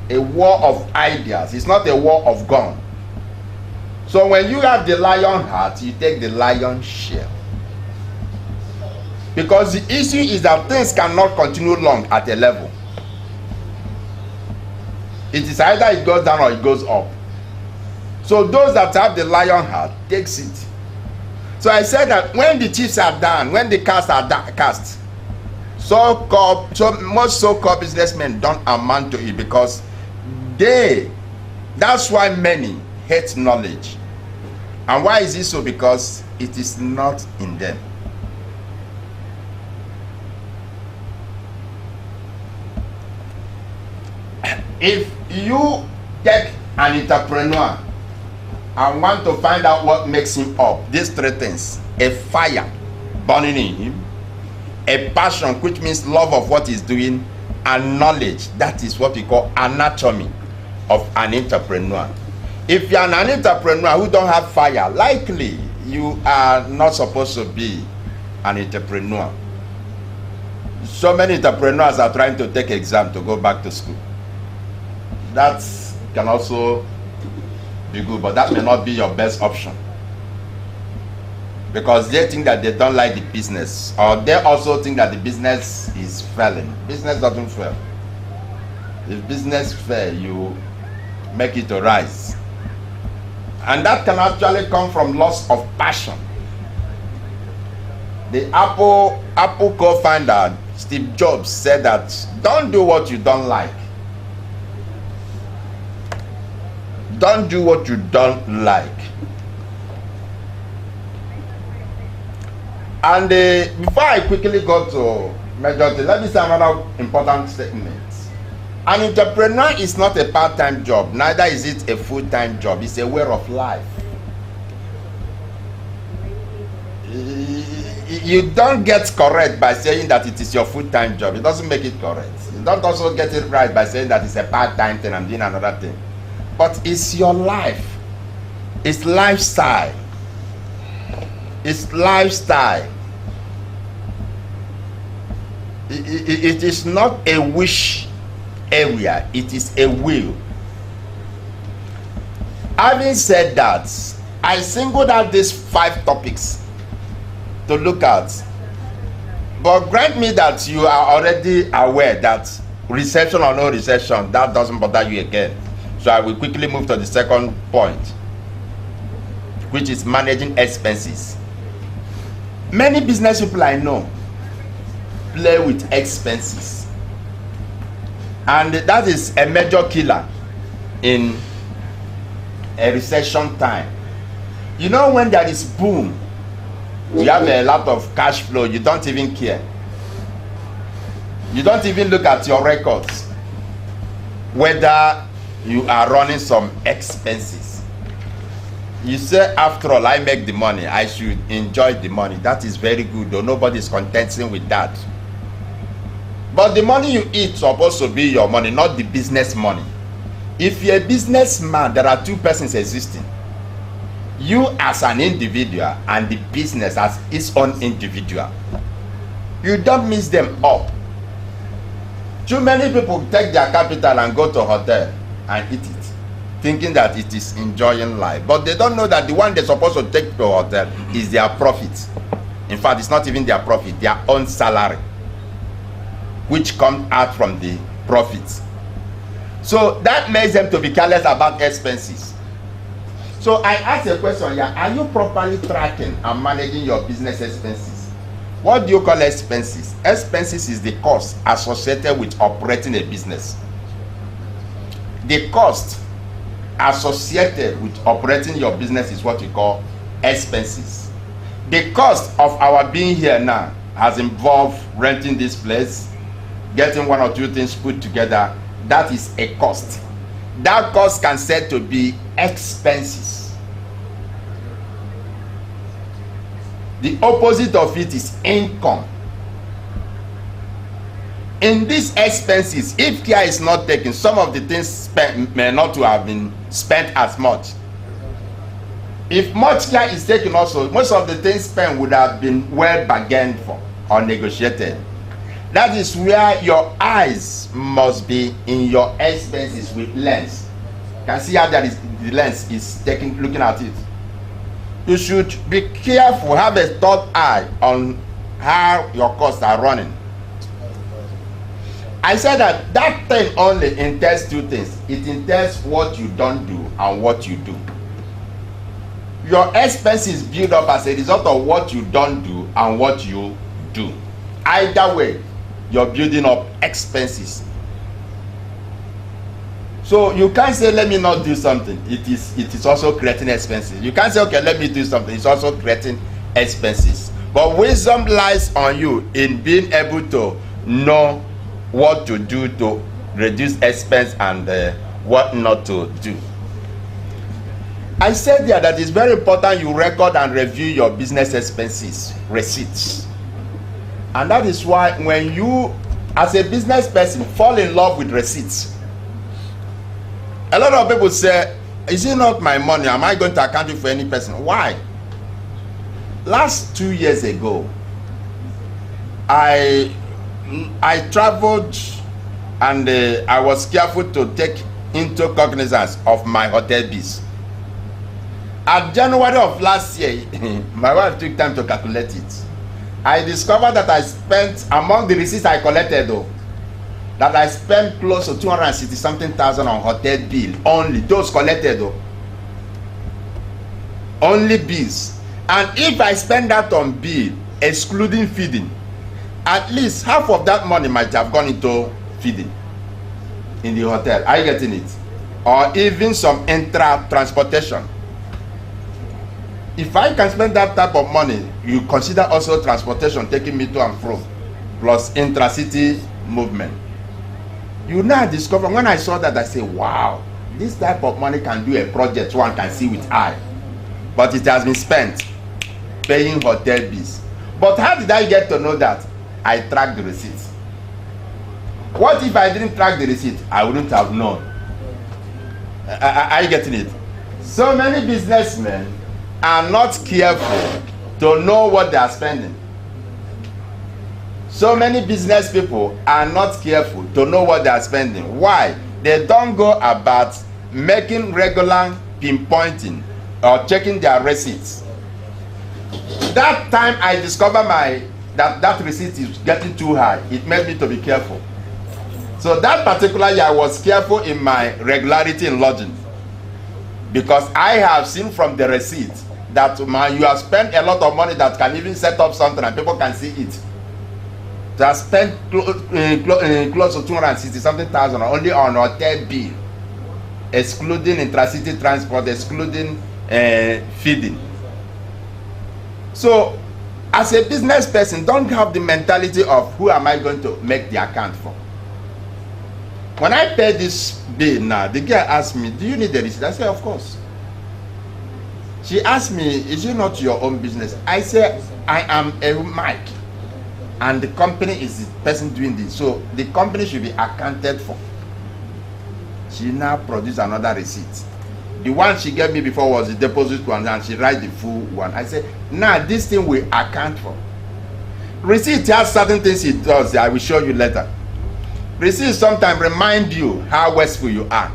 a war of ideas. It's not a war of gun. So when you have the lion heart, you take the lion shell. Because the issue is that things cannot continue long at a level. It is either it goes down or it goes up. So those that have the lion heart takes it. So I said that when the chiefs are down, when the cast are cast, most so-called businessmen don't amount to it, because that's why many hate knowledge. And why is it so? Because it is not in them. If you take an entrepreneur and want to find out what makes him up, these three things: a fire burning in him, a passion, which means love of what he's doing, and knowledge. That is what we call anatomy of an entrepreneur. If you are an entrepreneur who don't have fire, likely you are not supposed to be an entrepreneur. So many entrepreneurs are trying to take exam to go back to school. That can also be good, but that may not be your best option, because they think that they don't like the business, or they also think that the business is failing. Business doesn't fail. If business fail, you make it to rise, and that can actually come from loss of passion. The Apple co-founder Steve Jobs said that don't do what you don't like. Don't do what you don't like. And before I quickly go to majority, let me say another important statement. An entrepreneur is not a part-time job, neither is it a full-time job. It's a way of life. You don't get correct by saying that it is your full-time job. It doesn't make it correct. You don't also get it right by saying that it's a part-time thing, I'm doing another thing. But it's your life. It's lifestyle. It's lifestyle. It is not a wish area. It is a will. Having said that, I singled out these 5 topics to look at. But grant me that you are already aware that recession or no recession, that doesn't bother you again. So I will quickly move to the second point, which is managing expenses. Many business people I know play with expenses, and that is a major killer in a recession time. You know, when there is boom, you have a lot of cash flow, you don't even care. You don't even look at your records whether you are running some expenses. You say, after all, I make the money, I should enjoy the money. That is very good, though nobody is contending with that. But the money you eat is supposed to be your money, not the business money. If you're a businessman, there are 2 persons existing. You as an individual, and the business as its own individual. You don't mix them up. Too many people take their capital and go to a hotel and eat it, thinking that it is enjoying life. But they don't know that the one they're supposed to take to a hotel is their profit. In fact, it's not even their profit, their own salary, which comes out from the profits. So that makes them to be careless about expenses. So I ask a question here: are you properly tracking and managing your business expenses? What do you call expenses? Expenses is the cost associated with operating a business. The cost associated with operating your business is what we call expenses. The cost of our being here now has involved renting this place, getting 1 or 2 things put together. That is a cost. That cost can said to be expenses. The opposite of it is income. In these expenses, if care is not taken, some of the things spent may not have been spent as much. If much care is taken also, most of the things spent would have been well bargained for or negotiated. That is where your eyes must be in your expenses with lens. You can see how that is, the lens is looking at it. You should be careful, have a third eye on how your costs are running. I said that thing only entails two things. It entails what you don't do and what you do. Your expenses build up as a result of what you don't do and what you do. Either way, you're building up expenses. So you can't say, let me not do something. It is also creating expenses. You can't say, okay, let me do something. It's also creating expenses. But wisdom lies on you in being able to know what to do to reduce expense and what not to do. I said there that it's very important you record and review your business expenses, receipts. And that is why when you, as a business person, fall in love with receipts, a lot of people say, is it not my money? Am I going to account it for any person? Why? Last 2 years ago, I traveled and I was careful to take into cognizance of my hotel bills. At January of last year, my wife took time to calculate it. I discovered that I spent, among the receipts I collected though, that I spent close to 260 something thousand on hotel bill only, those collected though. Only bills. And if I spend that on bill, excluding feeding, at least half of that money might have gone into feeding in the hotel. Are you getting it? Or even some intra transportation. If I can spend that type of money, you consider also transportation taking me to and from, plus intra-city movement. You now discover, when I saw that, I say, wow, this type of money can do a project one can see with eye. But it has been spent paying hotel bills. But how did I get to know that? I tracked the receipts. What if I didn't track the receipt? I wouldn't have known. Are you getting it? So many businessmen are not careful to know what they are spending. So many business people are not careful to know what they are spending. Why? They don't go about making regular pinpointing or checking their receipts. That time I discovered that receipt is getting too high. It made me to be careful. So that particular year I was careful in my regularity in lodging, because I have seen from the receipt that you have spent a lot of money that can even set up something and people can see it. They have spent close to 260 something thousand only on hotel bill, excluding intracity transport, excluding feeding. So as a business person, don't have the mentality of who am I going to make the account for. When I pay this bill now, the girl asked me, do you need the receipt? I said, of course. She asked me, is it not your own business? I said, I am a mic, and the company is the person doing this, so the company should be accounted for. She now produced another receipt. The one she gave me before was the deposit one, and she write the full one. I said, now this thing will account for. Receipt has certain things it does. I will show you later. Receipt sometimes remind you how wasteful you are.